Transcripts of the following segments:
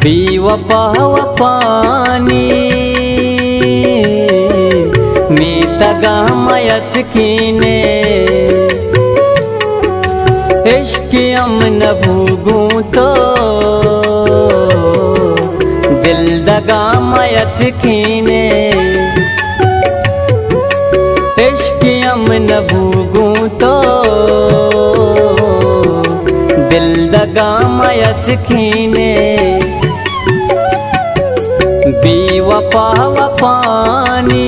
बेवफा वफानी मीतगा मयत कीने इश्क अमन भूगूं तो दिल दगा मयत कीने इश्क अमन भूगूं तो दिल दगा मयत कीने बेवफा वफानी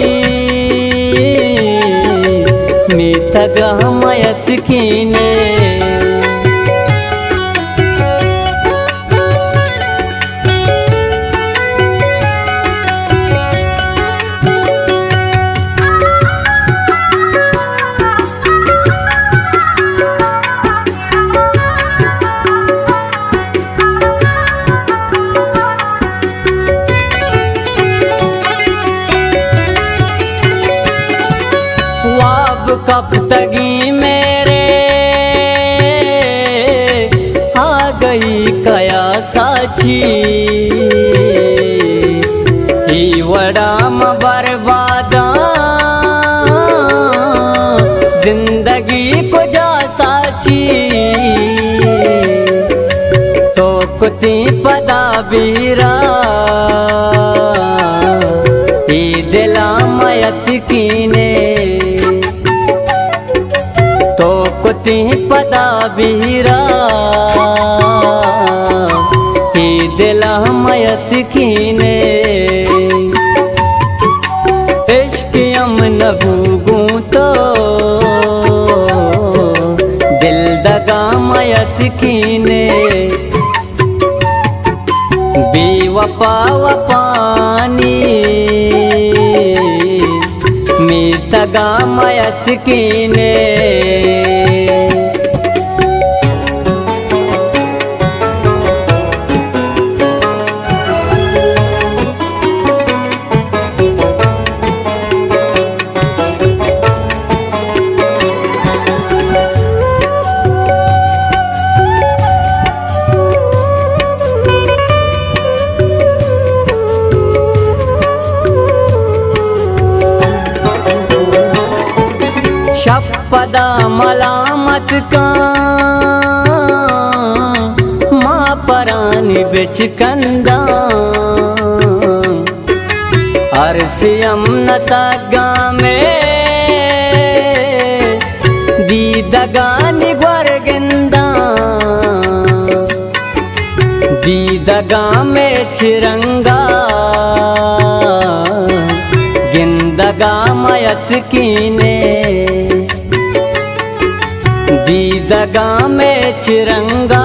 मीतगा मयत कीने कब तगी मेरे आ गई कया साची ही वड़ाम बर्बादा जिंदगी को जा साची तो कुती पदा बीरा ही दिला मयत कीने तो कुती पदा बीरा ही दिला मयत कीने इश्क अमन भूगूं तो दिल दगा मयत कीने बेवफा वफानी मीतगा मयत कीने पदा मलामत का माँ परानी बिच कंदा अरसियम नसागा में दीदगा निगवर गिंदा दीदगा में चिरंगा गिंदगा मयत कीने दीदगा में चिरंगा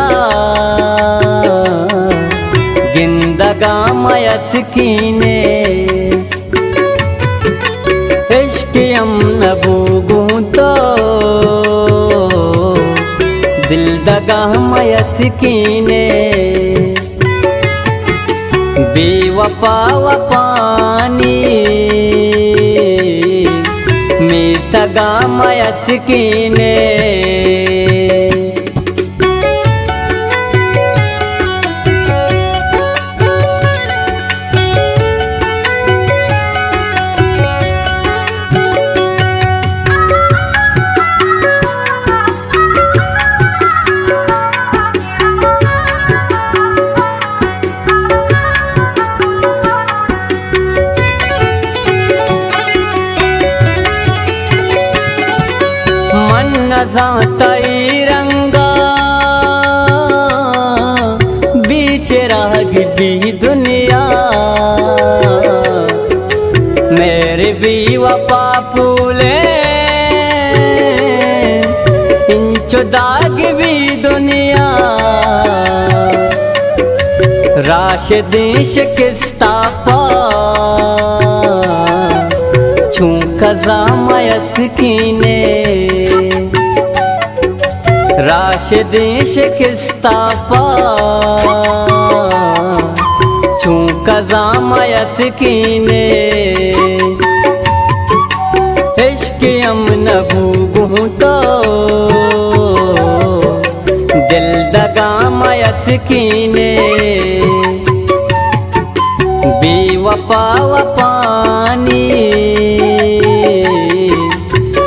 गिंदगा मयत कीने इश्क अमन भूगूं तो दिल दगा मयत कीने बेवफा वफानी मीतगा मयत कीने तई रंगा बीच राग भी दुनिया मेरे भी वफा फूले इंचो दाग भी दुनिया राशिदीश किस्ता पा छू खजा मयत कीने राशिदीश किस्ता पा छू कजा मयत कीने इश्क अमन भूगूं तो दिल दगा मयत कीने वपाव पानी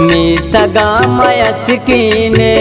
मी तगा मयत कीने